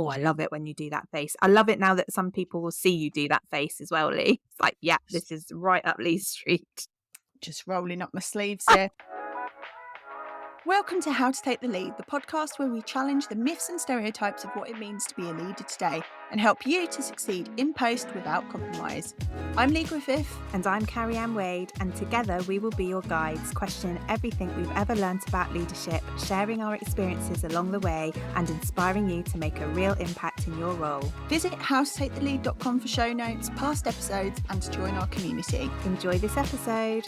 Oh, I love it when you do that face. I love it now that some people will see you do that face as well, Lee. It's like, yeah, this is right up Lee's street. Just rolling up my sleeves here. Welcome to How to Take the Lead, the podcast where we challenge the myths and stereotypes of what it means to be a leader today and help you to succeed in post without compromise. I'm Lee Griffith. And I'm Carrie-Anne Wade, and together we will be your guides, questioning everything we've ever learnt about leadership, sharing our experiences along the way, and inspiring you to make a real impact in your role. Visit howtotakethelead.com for show notes, past episodes, and to join our community. Enjoy this episode.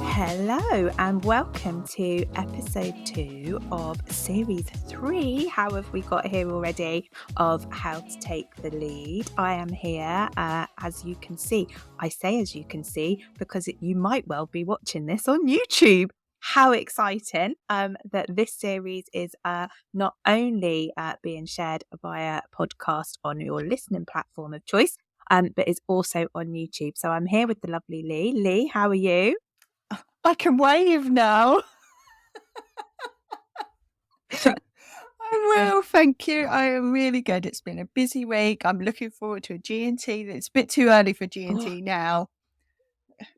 Hello and welcome to episode 2 of series 3. How have we got here already of How to Take the Lead? I am here, as you can see. I say as you can see because you might well be watching this on YouTube. How exciting that this series is not only being shared via podcast on your listening platform of choice, but is also on YouTube. So I'm here with the lovely Lee. Lee, how are you? I can wave now. I will, thank you. I am really good. It's been a busy week. I'm looking forward to a G&T. It's a bit too early for G&T now.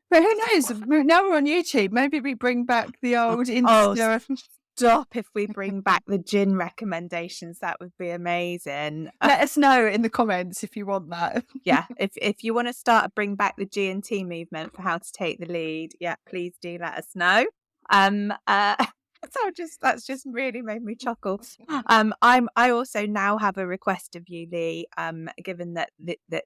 But who knows? Now we're on YouTube. Maybe we bring back the old Insta. Stop if we bring back the gin recommendations. That would be amazing. Let us know in the comments if you want that. Yeah, if you want to start a bring back the G&T movement for How to Take the Lead, yeah, please do let us know. That's just really made me chuckle. I also now have a request of you, Lee, given that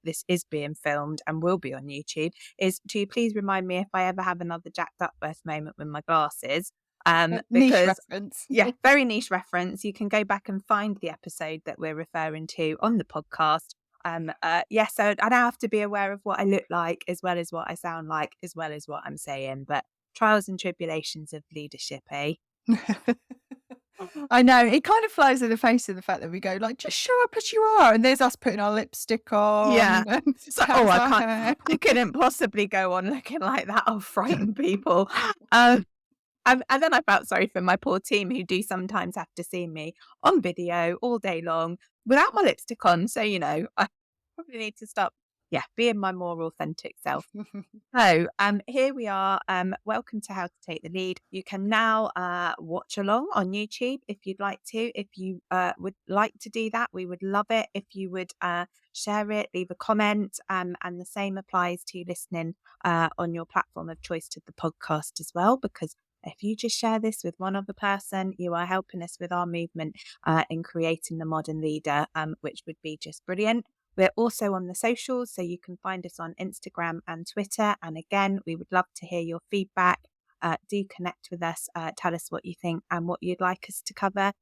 this is being filmed and will be on YouTube, is to please remind me if I ever have another Jack Duckworth moment with my glasses. Niche reference. Yeah, very niche reference. You can go back and find the episode that we're referring to on the podcast. So I now have to be aware of what I look like as well as what I sound like, as well as what I'm saying. But trials and tribulations of leadership, eh? I know, it kind of flies in the face of the fact that we go like, just show up as you are, and there's us putting our lipstick on. Yeah. I couldn't possibly go on looking like that. I'll frighten people. And then I felt sorry for my poor team who do sometimes have to see me on video all day long without my lipstick on. So, I probably need to stop, being my more authentic self. So here we are. Welcome to How to Take the Lead. You can now watch along on YouTube if you'd like to. If you would like to do that, we would love it if you would share it, leave a comment, and the same applies to listening on your platform of choice to the podcast as well, because if you just share this with one other person, you are helping us with our movement in creating the modern leader, which would be just brilliant. We're also on the socials, so you can find us on Instagram and Twitter. And again, we would love to hear your feedback. Do connect with us, tell us what you think and what you'd like us to cover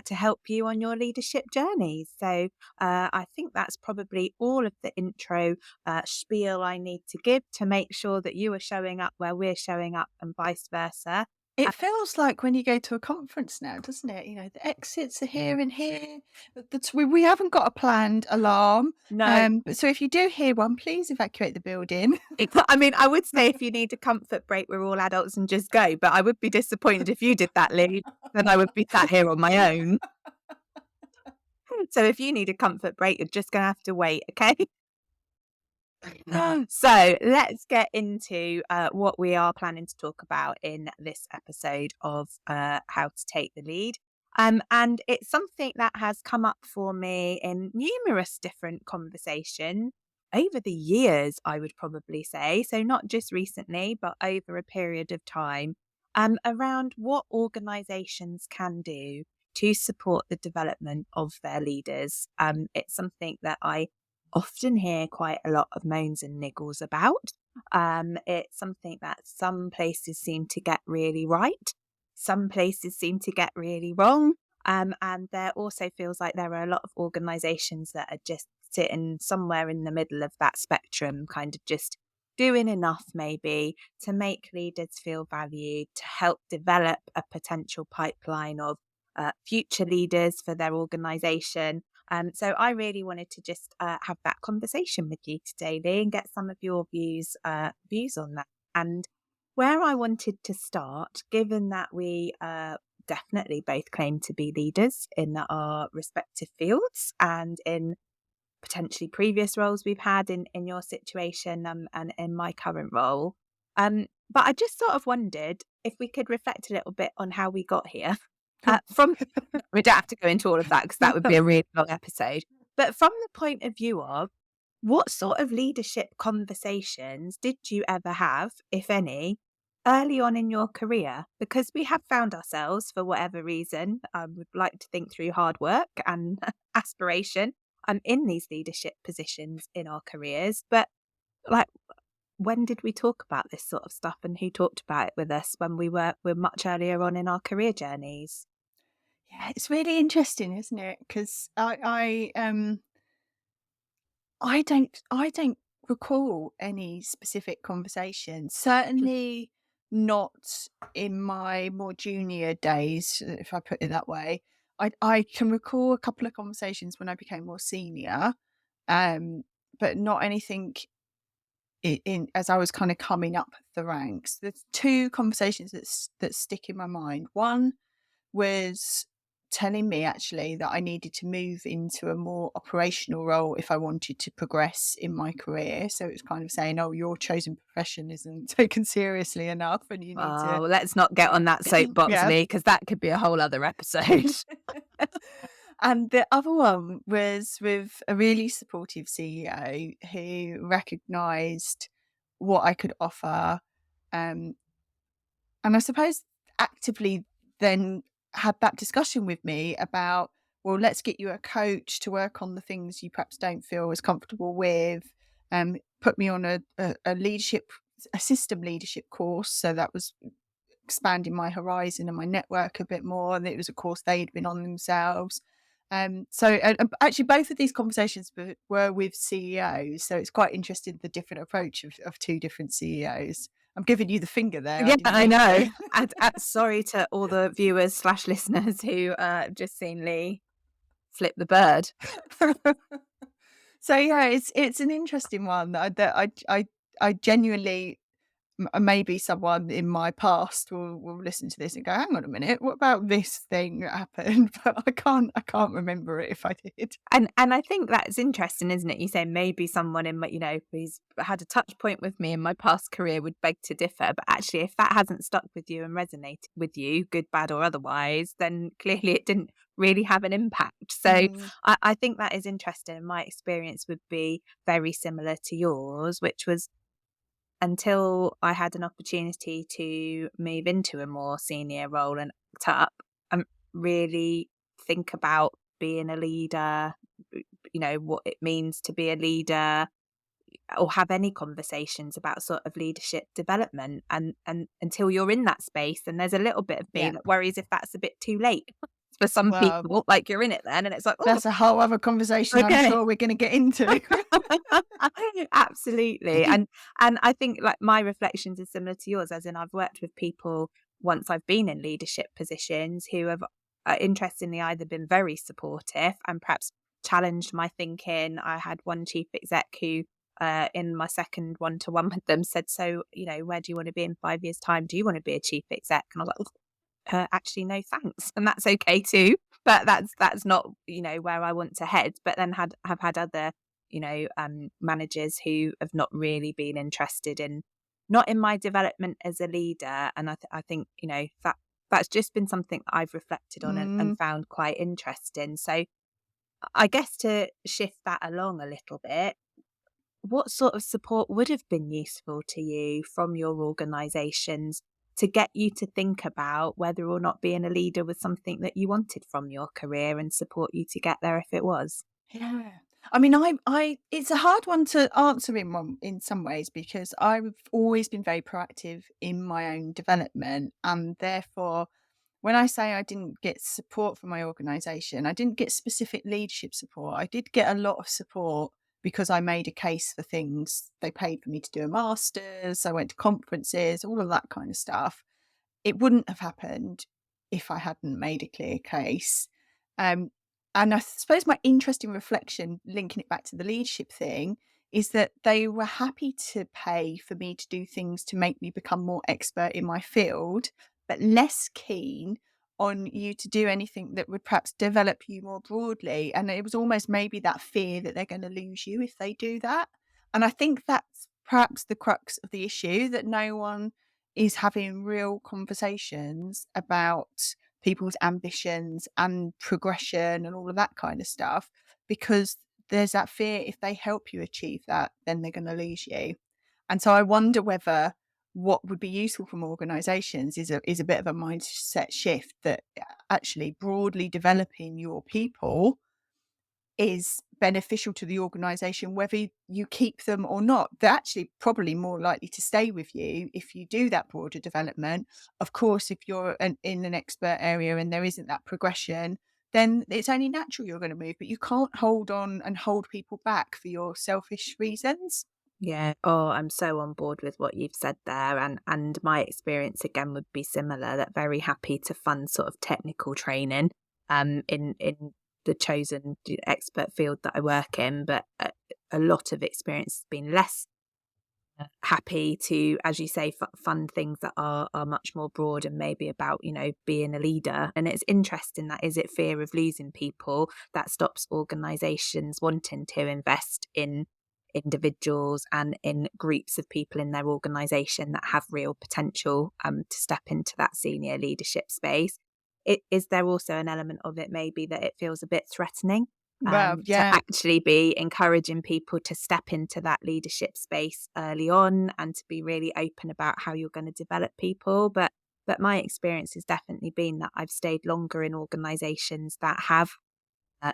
to help you on your leadership journey. So I think that's probably all of the intro spiel I need to give to make sure that you are showing up where we're showing up and vice versa. It feels like when you go to a conference now, doesn't it? The exits are here and here. We haven't got a planned alarm. No. So if you do hear one, please evacuate the building. I mean, I would say if you need a comfort break, we're all adults and just go. But I would be disappointed if you did that, Lee. Then I would be sat here on my own. So if you need a comfort break, you're just going to have to wait, okay? So let's get into what we are planning to talk about in this episode of How to Take the Lead. And it's something that has come up for me in numerous different conversations over the years, I would probably say. So not just recently, but over a period of time, around what organisations can do to support the development of their leaders. It's something that I often hear quite a lot of moans and niggles about. It's something that some places seem to get really right, some places seem to get really wrong, and there also feels like there are a lot of organisations that are just sitting somewhere in the middle of that spectrum, kind of just doing enough maybe to make leaders feel valued, to help develop a potential pipeline of future leaders for their organisation. So I really wanted to just have that conversation with you today, Lee, and get some of your views on that. And where I wanted to start, given that we definitely both claim to be leaders in our respective fields and in potentially previous roles we've had in your situation, and in my current role. But I just sort of wondered if we could reflect a little bit on how we got here. From We don't have to go into all of that because that would be a really long episode. But from the point of view of what sort of leadership conversations did you ever have, if any, early on in your career? Because we have found ourselves, for whatever reason, I would like to think through hard work and aspiration, in these leadership positions in our careers. But like, when did we talk about this sort of stuff, and who talked about it with us when we're much earlier on in our career journeys? Yeah, it's really interesting, isn't it? Because I don't recall any specific conversations. Certainly not in my more junior days, if I put it that way. I can recall a couple of conversations when I became more senior, um, but not anything in as I was kind of coming up the ranks. There's two conversations that stick in my mind. One was telling me actually that I needed to move into a more operational role if I wanted to progress in my career. So it was kind of saying, "Oh, your chosen profession isn't taken seriously enough, and you need Oh, to." well, let's not get on that soapbox, Yeah. Lee, because that could be a whole other episode. And the other one was with a really supportive CEO who recognised what I could offer, um, and I suppose actively then had that discussion with me about, well, let's get you a coach to work on the things you perhaps don't feel as comfortable with. Put me on a leadership, a system leadership course. So that was expanding my horizon and my network a bit more. And it was a course they'd been on themselves. And actually, both of these conversations were with CEOs. So it's quite interesting the different approach of two different CEOs. I'm giving you the finger there. I Yeah, didn't I mean know. to. Sorry to all the viewers slash listeners who have just seen Lee flip the bird. So yeah, it's an interesting one that I genuinely maybe someone in my past will listen to this and go, hang on a minute, what about this thing that happened? But I can't remember it if I did. And I think that's interesting, isn't it? You say maybe someone in my, who's had a touch point with me in my past career would beg to differ. But actually, if that hasn't stuck with you and resonated with you, good, bad, or otherwise, then clearly it didn't really have an impact. So Mm, I think that is interesting. My experience would be very similar to yours, which was until I had an opportunity to move into a more senior role and act up and really think about being a leader, what it means to be a leader, or have any conversations about sort of leadership development. And until you're in that space, and there's a little bit of me yeah. that worries if that's a bit too late for some Well, people, like you're in it then, and it's like, oh, that's a whole other conversation I'm okay. sure we're going to get into. Absolutely. And I think like my reflections are similar to yours, as in I've worked with people once I've been in leadership positions who have interestingly either been very supportive and perhaps challenged my thinking. I had one chief exec who in my second one-to-one with them said, so, where do you want to be in 5 years' time? Do you want to be a chief exec? And I was like, actually, no, thanks. And that's okay too. But that's not, where I want to head. But then have had other, managers who have not really been interested in, not in my development as a leader. And I think, that's just been something that I've reflected on and Mm. found quite interesting. So I guess to shift that along a little bit, what sort of support would have been useful to you from your organisations to get you to think about whether or not being a leader was something that you wanted from your career and support you to get there if it was? Yeah. I mean, it's a hard one to answer in some ways because I've always been very proactive in my own development, and therefore, when I say I didn't get support from my organisation, I didn't get specific leadership support. I did get a lot of support because I made a case for things. They paid for me to do a master's. I went to conferences, all of that kind of stuff. It wouldn't have happened if I hadn't made a clear case. Um, and I suppose my interesting reflection, linking it back to the leadership thing, is that they were happy to pay for me to do things to make me become more expert in my field, but less keen on you to do anything that would perhaps develop you more broadly. And it was almost maybe that fear that they're going to lose you if they do that. And I think that's perhaps the crux of the issue, that no one is having real conversations about people's ambitions and progression and all of that kind of stuff, because there's that fear if they help you achieve that, then they're going to lose you. And so I wonder whether what would be useful from organisations is a bit of a mindset shift, that actually broadly developing your people is beneficial to the organisation, whether you keep them or not. They're actually probably more likely to stay with you if you do that broader development. Of course, if you're in an expert area and there isn't that progression, then it's only natural you're going to move, but you can't hold on and hold people back for your selfish reasons. Yeah. Oh, I'm so on board with what you've said there. And my experience again would be similar, that very happy to fund sort of technical training in the chosen expert field that I work in, but a lot of experience has been less happy to, as you say, fund things that are much more broad and maybe about, being a leader. And it's interesting, that is it fear of losing people that stops organizations wanting to invest in individuals and in groups of people in their organization that have real potential to step into that senior leadership space. Is there also an element of it maybe that it feels a bit threatening Well, to yeah. actually be encouraging people to step into that leadership space early on and to be really open about how you're going to develop people? But my experience has definitely been that I've stayed longer in organizations that have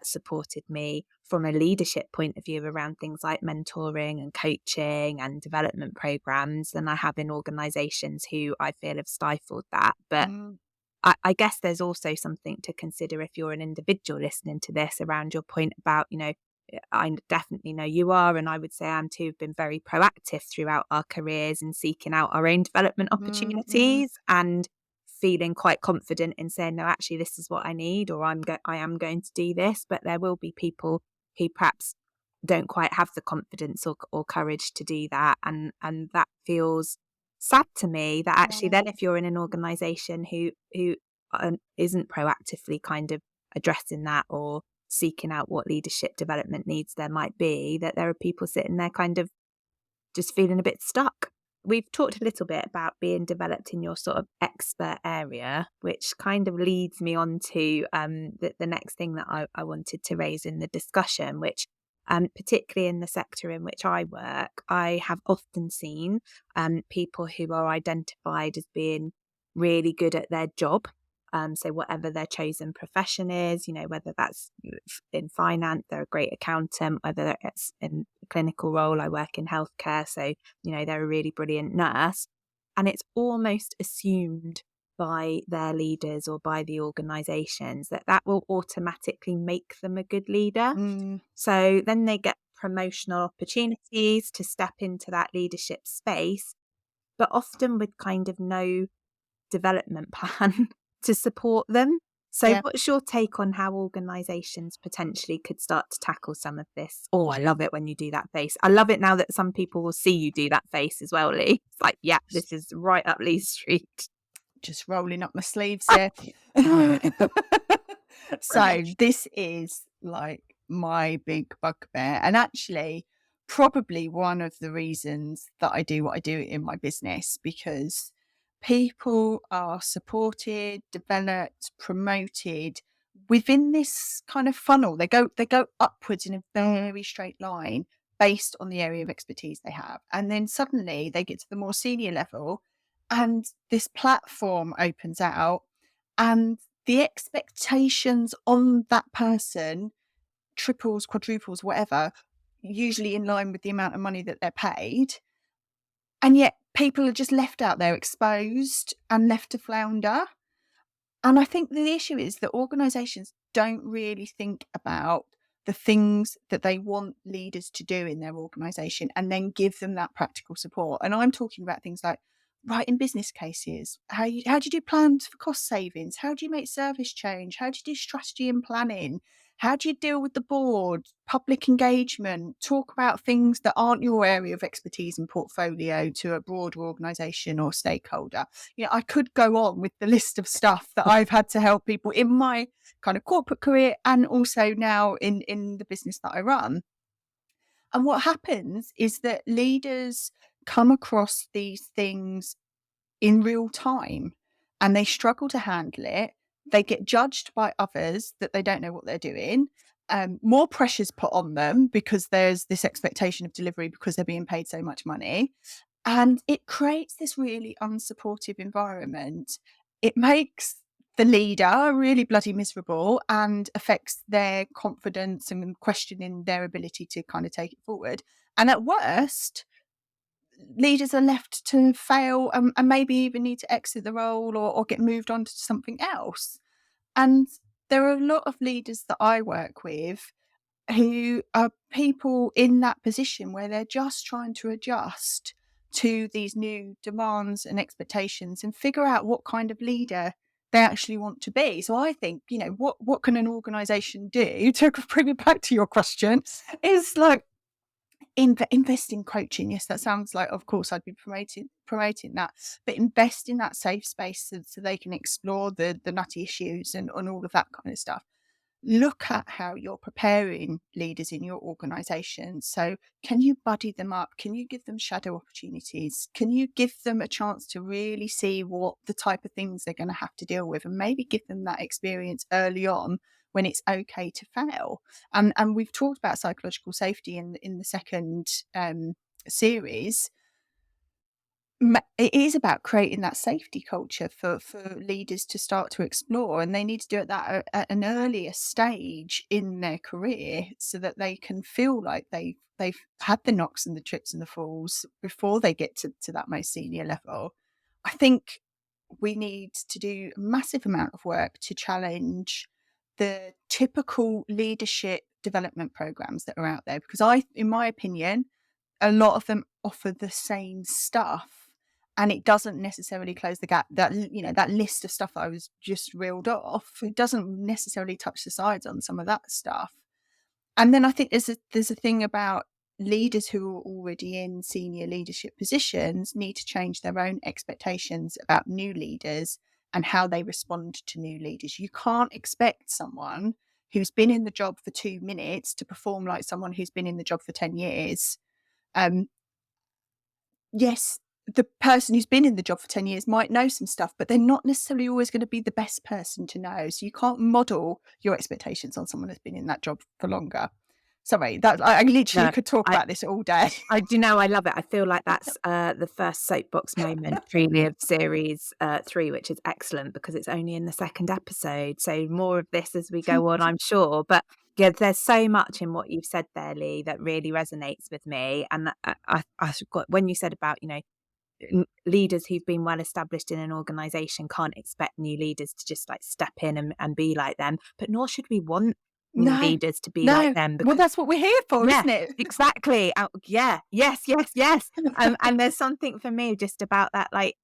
supported me from a leadership point of view around things like mentoring and coaching and development programs than I have in organizations who I feel have stifled that. But Mm, I guess there's also something to consider if you're an individual listening to this, around your point about, I definitely know you are, and I would say I am too, have been very proactive throughout our careers in seeking out our own development mm, mm. opportunities and feeling quite confident in saying, no, actually, this is what I need, or I am going to do this. But there will be people who perhaps don't quite have the confidence or courage to do that. And that feels sad to me, that actually Yeah. then if you're in an organization who isn't proactively kind of addressing that or seeking out what leadership development needs there might be, that there are people sitting there kind of just feeling a bit stuck. We've talked a little bit about being developed in your sort of expert area, which kind of leads me on to the next thing that I wanted to raise in the discussion, which particularly in the sector in which I work, I have often seen people who are identified as being really good at their job. So whatever their chosen profession is, whether that's in finance, they're a great accountant, whether it's in a clinical role, I work in healthcare, so, they're a really brilliant nurse. And it's almost assumed by their leaders or by the organisations that will automatically make them a good leader. Mm, So then they get promotional opportunities to step into that leadership space, but often with kind of no development plan to support them. So yeah. what's your take on how organisations potentially could start to tackle some of this? Oh, I love it when you do that face. I love it now that some people will see you do that face as well, Lee. It's like, yeah, this is right up Lee's street. Just rolling up my sleeves here. So Brilliant. this is like my big bugbear, and actually probably one of the reasons that I do what I do in my business, because people are supported, developed, promoted within this kind of funnel. They go upwards in a very straight line based on the area of expertise they have. And then suddenly they get to the more senior level and this platform opens out, and the expectations on that person triples, quadruples, whatever, usually in line with the amount of money that they're paid. And yet people are just left out there exposed and left to flounder. And I think the issue is that organizations don't really think about the things that they want leaders to do in their organization and then give them that practical support. And I'm talking about things like writing business cases, how do you do plans for cost savings, how do you make service change, how do you do strategy and planning, how do you deal with the board, public engagement, talk about things that aren't your area of expertise and portfolio to a broader organisation or stakeholder. I could go on with the list of stuff that I've had to help people in my kind of corporate career and also now in the business that I run. And what happens is that leaders come across these things in real time and they struggle to handle it. They get judged by others that they don't know what they're doing. More pressure's put on them because there's this expectation of delivery because they're being paid so much money. And it creates this really unsupportive environment. It makes the leader really bloody miserable and affects their confidence and questioning their ability to kind of take it forward. And at worst, leaders are left to fail and maybe even need to exit the role or get moved on to something else. And there are a lot of leaders that I work with who are people in that position where they're just trying to adjust to these new demands and expectations and figure out what kind of leader they actually want to be. So I think, what can an organization do to bring it back to your question is like invest in coaching. Yes, that sounds like, of course, I'd be promoting that, but invest in that safe space so they can explore the nutty issues and all of that kind of stuff. Look at how you're preparing leaders in your organization. So can you buddy them up? Can you give them shadow opportunities? Can you give them a chance to really see what the type of things they're going to have to deal with, and maybe give them that experience early on when it's okay to fail? And we've talked about psychological safety in the second series. It is about creating that safety culture for leaders to start to explore, and they need to do it at an earlier stage in their career so that they can feel like they've had the knocks and the trips and the falls before they get to that most senior level. I think we need to do a massive amount of work to challenge the typical leadership development programs that are out there, because in my opinion, a lot of them offer the same stuff. And it doesn't necessarily close the gap. That list of stuff that I was just reeled off, it doesn't necessarily touch the sides on some of that stuff. And then I think there's a thing about leaders who are already in senior leadership positions need to change their own expectations about new leaders and how they respond to new leaders. You can't expect someone who's been in the job for 2 minutes to perform like someone who's been in the job for 10 years. Yes, the person who's been in the job for 10 years might know some stuff, but they're not necessarily always going to be the best person to know. So you can't model your expectations on someone who's been in that job for longer. Sorry, that I literally could talk about this all day. I do know, I love it. I feel like that's the first soapbox moment truly of series 3, which is excellent because it's only in the second episode. So more of this as we go on, I'm sure. But yeah, there's so much in what you've said there, Lee, that really resonates with me. And I got when you said about, leaders who've been well established in an organization can't expect new leaders to just like step in and be like them, but nor should we want new leaders to be like them. Well, that's what we're here for, isn't it? Exactly. Yes. And there's something for me just about that, like,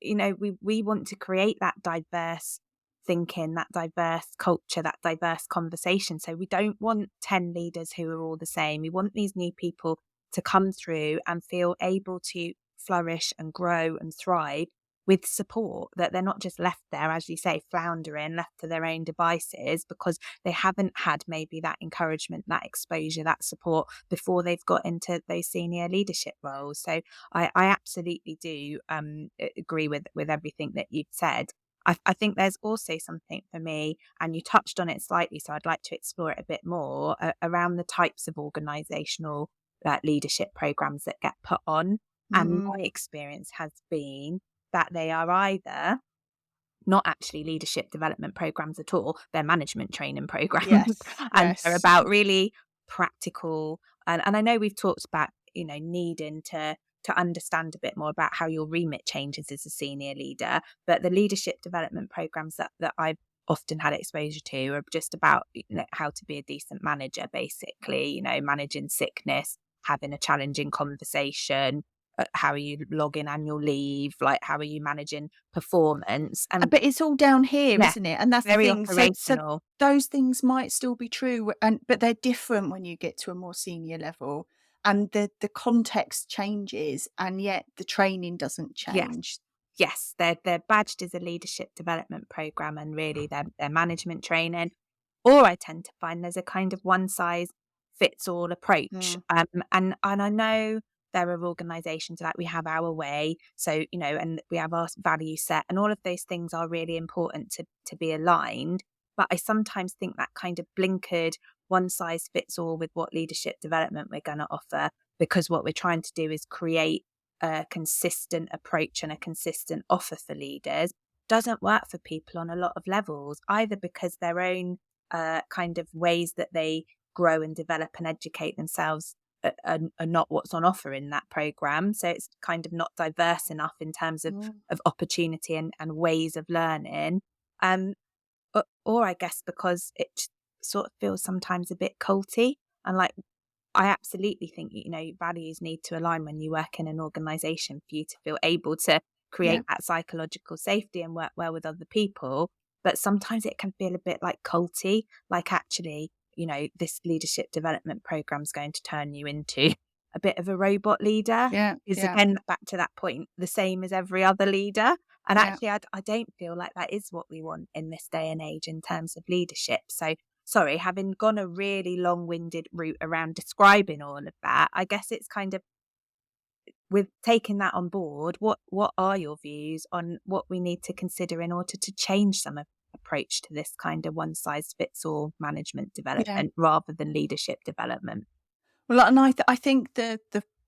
we want to create that diverse thinking, that diverse culture, that diverse conversation. So we don't want 10 leaders who are all the same. We want these new people to come through and feel able to flourish and grow and thrive with support, that they're not just left there, as you say, floundering, left to their own devices because they haven't had maybe that encouragement, that exposure, that support before they've got into those senior leadership roles. So I absolutely do agree with everything that you've said. I think there's also something for me, and you touched on it slightly, so I'd like to explore it a bit more, around the types of organisational leadership programs that get put on. And my experience has been that they are either not actually leadership development programs at all, they're management training programs. And they're about really practical. And I know we've talked about, needing to understand a bit more about how your remit changes as a senior leader. But the leadership development programs that I've often had exposure to are just about, how to be a decent manager, basically, managing sickness, having a challenging conversation, how are you logging annual leave? Like, how are you managing performance? And But it's all down here, yeah, isn't it? And that's the very thing. So operational. those things might still be true, but they're different when you get to a more senior level, and the context changes, and yet the training doesn't Yes. change. Yes, they're badged as a leadership development program, and really they're management training. Or I tend to find there's a kind of one size fits all approach. Mm, And I know there are organisations like we have our way, so and we have our value set, and all of those things are really important to be aligned. But I sometimes think that kind of blinkered one size fits all with what leadership development we're going to offer, because what we're trying to do is create a consistent approach and a consistent offer for leaders, doesn't work for people on a lot of levels, either because their own kind of ways that they grow and develop and educate themselves are not what's on offer in that program. So it's kind of not diverse enough in terms mm. of opportunity and ways of learning. Um, or I guess because it sort of feels sometimes a bit culty, and like I absolutely think, values need to align when you work in an organization for you to feel able to Yeah, create that psychological safety and work well with other people. But sometimes it can feel a bit like culty, like actually, this leadership development program is going to turn you into a bit of a robot leader. yeah, Is yeah, again, back to that point, the same as every other leader. And yeah. actually, I don't feel like that is what we want in this day and age in terms of leadership. So sorry, having gone a really long-winded route around describing all of that, I guess it's kind of with taking that on board, what are your views on what we need to consider in order to change some approach to this kind of one size fits all management Yeah. development rather than leadership development? Well, and I think the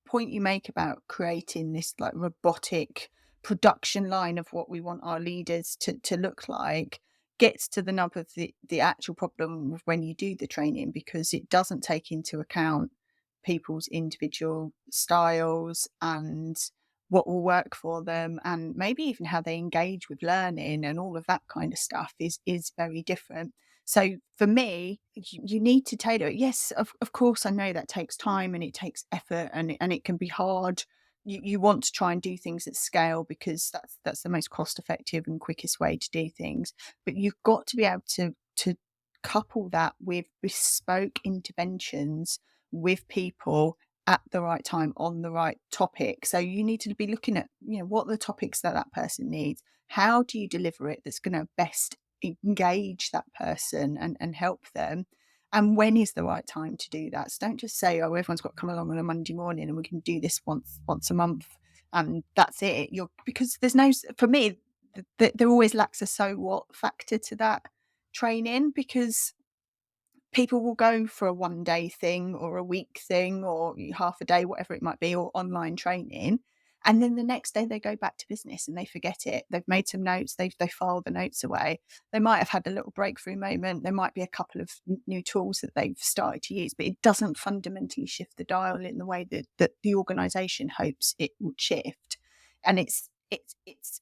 point you make about creating this like robotic production line of what we want our leaders to look like gets to the nub of the actual problem of when you do the training, because it doesn't take into account people's individual styles and what will work for them, and maybe even how they engage with learning, and all of that kind of stuff is very different. So for me, you need to tailor it. Yes, of course, I know that takes time and it takes effort, and it can be hard. You want to try and do things at scale because that's the most cost effective and quickest way to do things. But you've got to be able to couple that with bespoke interventions with people at the right time on the right topic. So you need to be looking at, what are the topics that that person needs. How do you deliver it that's going to best engage that person and help them, and when is the right time to do that? So don't just say, oh, everyone's got to come along on a Monday morning and we can do this once a month and that's it. Because there's no, for me, there always lacks a so what factor to that training, because people will go for a 1 day thing or a week thing or half a day, whatever it might be, or online training. And then the next day they go back to business and they forget it. They've made some notes, they filed the notes away. They might have had a little breakthrough moment. There might be a couple of new tools that they've started to use, but it doesn't fundamentally shift the dial in the way that the organization hopes it would shift. And it's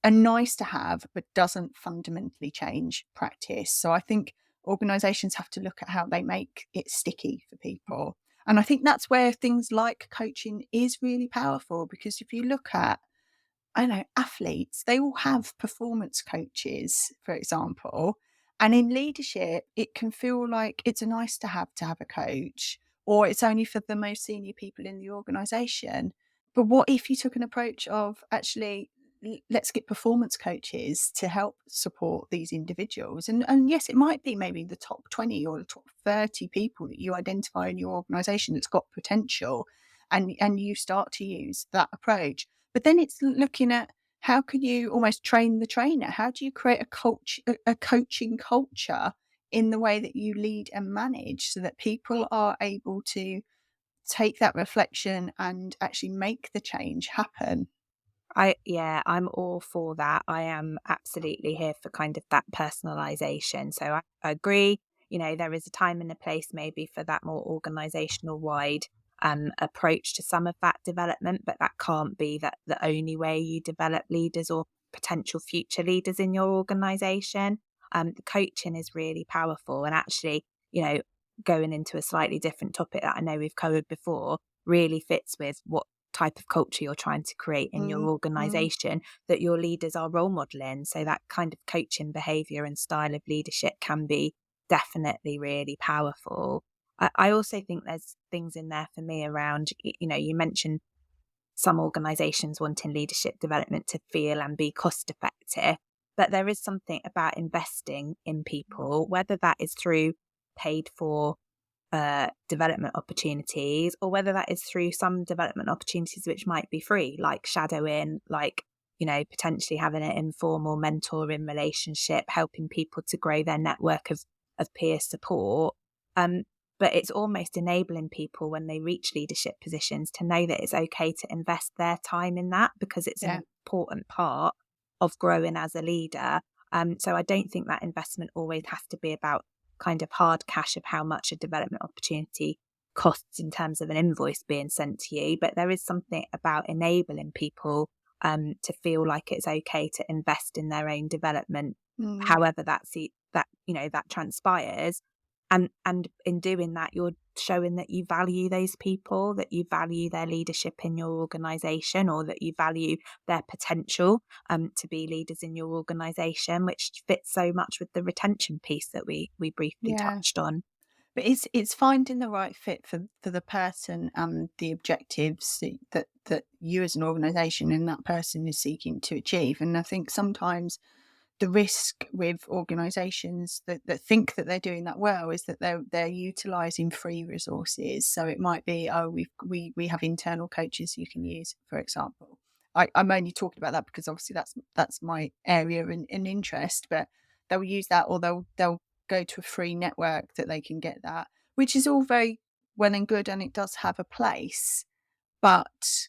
a nice to have, but doesn't fundamentally change practice. So I think organizations have to look at how they make it sticky for people. And I think that's where things like coaching is really powerful, because if you look at, I don't know, athletes, they all have performance coaches, for example. And in leadership, it can feel like it's a nice to have a coach, or it's only for the most senior people in the organization. But what if you took an approach of actually, let's get performance coaches to help support these individuals? And yes, it might be maybe the top 20 or the top 30 people that you identify in your organization that's got potential, and you start to use that approach. But then it's looking at, how can you almost train the trainer? How do you create a coaching culture in the way that you lead and manage, so that people are able to take that reflection and actually make the change happen? I'm all for that. I am absolutely here for kind of that personalization. So I agree, there is a time and a place maybe for that more organizational wide approach to some of that development, but that can't be the only way you develop leaders or potential future leaders in your organization. The coaching is really powerful, and actually, going into a slightly different topic that I know we've covered before, really fits with what type of culture you're trying to create in your organization that your leaders are role modeling. So that kind of coaching behavior and style of leadership can be definitely really powerful. I also think there's things in there for me around, you mentioned some organizations wanting leadership development to feel and be cost effective, but there is something about investing in people, whether that is through paid for development opportunities, or whether that is through some development opportunities which might be free, like shadowing, like potentially having an informal mentoring relationship, helping people to grow their network of peer support. But it's almost enabling people when they reach leadership positions to know that it's okay to invest their time in that, because it's an important part of growing as a leader. So I don't think that investment always has to be about kind of hard cash of how much a development opportunity costs in terms of an invoice being sent to you, but there is something about enabling people to feel like it's okay to invest in their own development, however that transpires. And in doing that, you're showing that you value those people, that you value their leadership in your organisation, or that you value their potential to be leaders in your organisation, which fits so much with the retention piece that we briefly touched on. But it's finding the right fit for the person and the objectives that you as an organisation and that person is seeking to achieve. And I think sometimes the risk with organisations that think that they're doing that well is that they're utilising free resources. So it might be, we have internal coaches you can use, for example. I'm only talking about that because obviously that's my area and interest, but they'll use that, or they'll go to a free network that they can get that, which is all very well and good, and it does have a place. But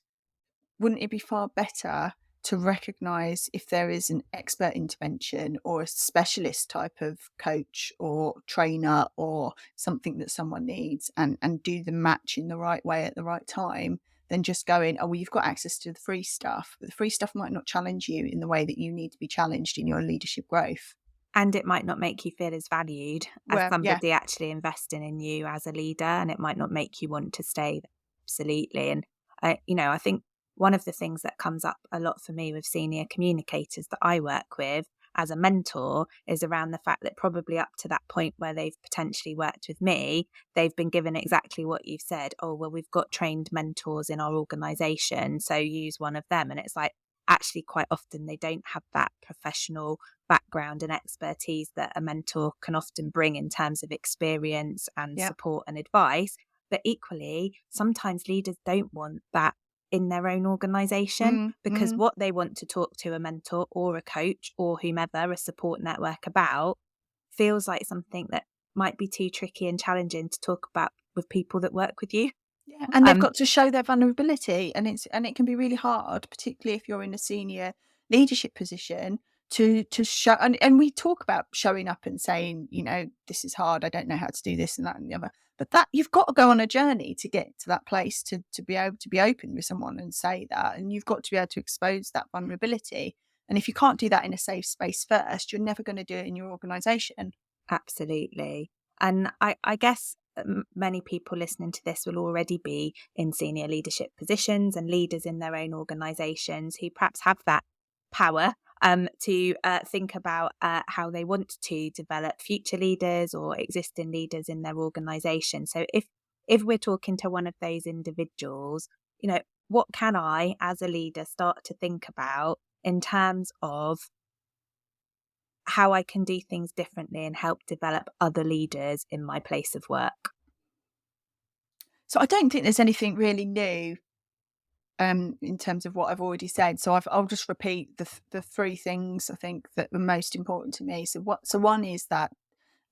wouldn't it be far better to recognise if there is an expert intervention or a specialist type of coach or trainer or something that someone needs, and do the match in the right way at the right time, than just going, oh, well, you've got access to the free stuff, but the free stuff might not challenge you in the way that you need to be challenged in your leadership growth. And it might not make you feel as valued as somebody actually investing in you as a leader, and it might not make you want to stay there. Absolutely. And, I think one of the things that comes up a lot for me with senior communicators that I work with as a mentor is around the fact that probably up to that point where they've potentially worked with me, they've been given exactly what you've said. Oh, well, we've got trained mentors in our organisation, so use one of them. And it's like, actually, quite often they don't have that professional background and expertise that a mentor can often bring in terms of experience and support and advice. But equally, sometimes leaders don't want that in their own organisation, because what they want to talk to a mentor or a coach or whomever, a support network, about feels like something that might be too tricky and challenging to talk about with people that work with you. Yeah, and they've got to show their vulnerability, and it can be really hard, particularly if you're in a senior leadership position, to show. And we talk about showing up and saying, this is hard, I don't know how to do this and that and the other. But that you've got to go on a journey to get to that place to be able to be open with someone and say that, and you've got to be able to expose that vulnerability. And if you can't do that in a safe space first, you're never going to do it in your organisation. Absolutely. And I guess many people listening to this will already be in senior leadership positions and leaders in their own organisations who perhaps have that power to think about how they want to develop future leaders or existing leaders in their organisation. So if we're talking to one of those individuals, what can I as a leader start to think about in terms of how I can do things differently and help develop other leaders in my place of work? So I don't think there's anything really new in terms of what I've already said. So I'll just repeat the three things I think that are most important to me. So one is that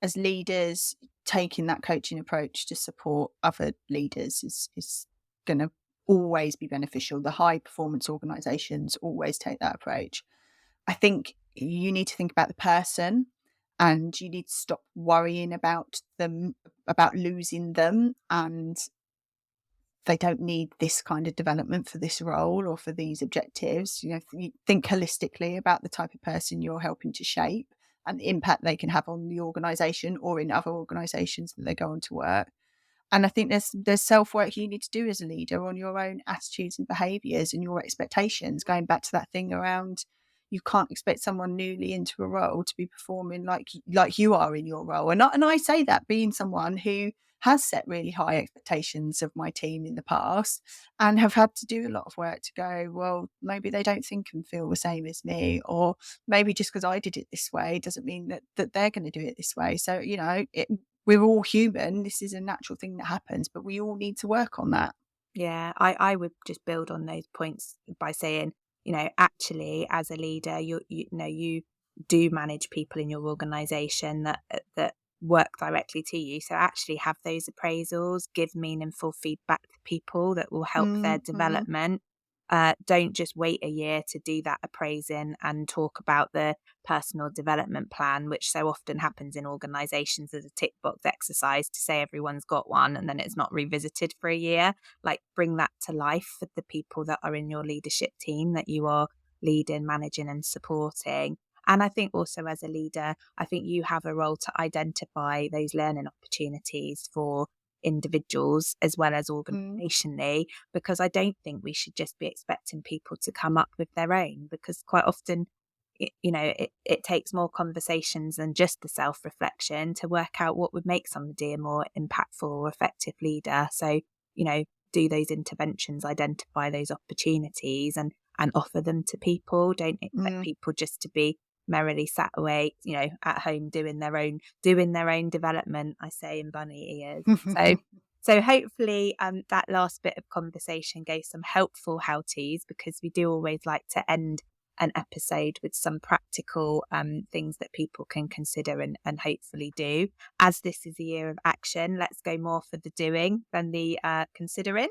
as leaders, taking that coaching approach to support other leaders is going to always be beneficial. The high performance organisations always take that approach. I think you need to think about the person, and you need to stop worrying about them, about losing them, and they don't need this kind of development for this role or for these objectives. You think holistically about the type of person you're helping to shape and the impact they can have on the organisation or in other organisations that they go on to work. And I think there's self-work you need to do as a leader on your own attitudes and behaviours and your expectations, going back to that thing around you can't expect someone newly into a role to be performing like you are in your role. And I say that being someone who has set really high expectations of my team in the past and have had to do a lot of work to go, well, maybe they don't think and feel the same as me, or maybe just because I did it this way doesn't mean that they're going to do it this way. So, we're all human. This is a natural thing that happens, but we all need to work on that. Yeah, I would just build on those points by saying, actually, as a leader, you do manage people in your organisation that work directly to you. So actually have those appraisals, give meaningful feedback to people that will help their development. Don't just wait a year to do that appraising and talk about the personal development plan, which so often happens in organisations as a tick box exercise to say everyone's got one and then it's not revisited for a year. Like, bring that to life for the people that are in your leadership team that you are leading, managing and supporting. And I think also as a leader, I think you have a role to identify those learning opportunities for individuals as well as organisationally, because I don't think we should just be expecting people to come up with their own, because quite often, it takes more conversations than just the self-reflection to work out what would make somebody a more impactful or effective leader. So, do those interventions, identify those opportunities and offer them to people. Don't expect people just to be merrily sat away, at home doing their own development, I say in bunny ears. So hopefully that last bit of conversation gave some helpful how-tos, because we do always like to end an episode with some practical things that people can consider and hopefully do. As this is a year of action, let's go more for the doing than the considering.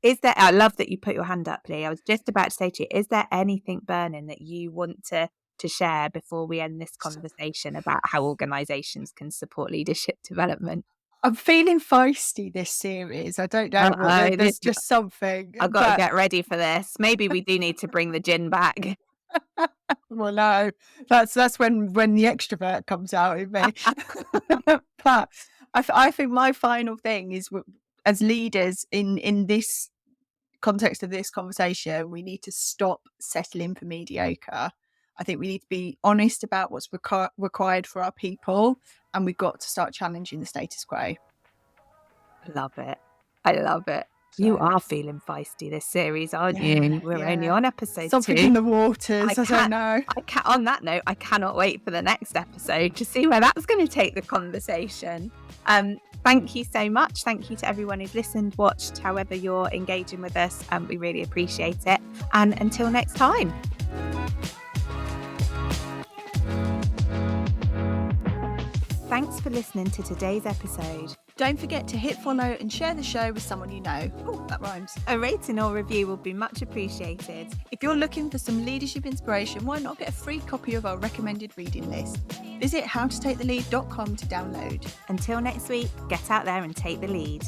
Is there, I love that you put your hand up, Lee. I was just about to say to you, is there anything burning that you want to share before we end this conversation about how organisations can support leadership development? I'm feeling feisty this series. I don't know what, there's just something. I've got to get ready for this. Maybe we do need to bring the gin back. Well, no, that's when the extrovert comes out in me. But I think my final thing is, as leaders in this context of this conversation, we need to stop settling for mediocre. I think we need to be honest about what's required for our people, and we've got to start challenging the status quo. Love it. I love it. So, you are feeling feisty this series, aren't you? We're only on episode 2. Something in the waters. I don't know. On that note, I cannot wait for the next episode to see where that's going to take the conversation. Thank you so much. Thank you to everyone who's listened, watched, however you're engaging with us. We really appreciate it. And until next time. Thanks for listening to today's episode. Don't forget to hit follow and share the show with someone you know. Oh, that rhymes. A rating or review will be much appreciated. If you're looking for some leadership inspiration, why not get a free copy of our recommended reading list? Visit howtotakethelead.com to download. Until next week, get out there and take the lead.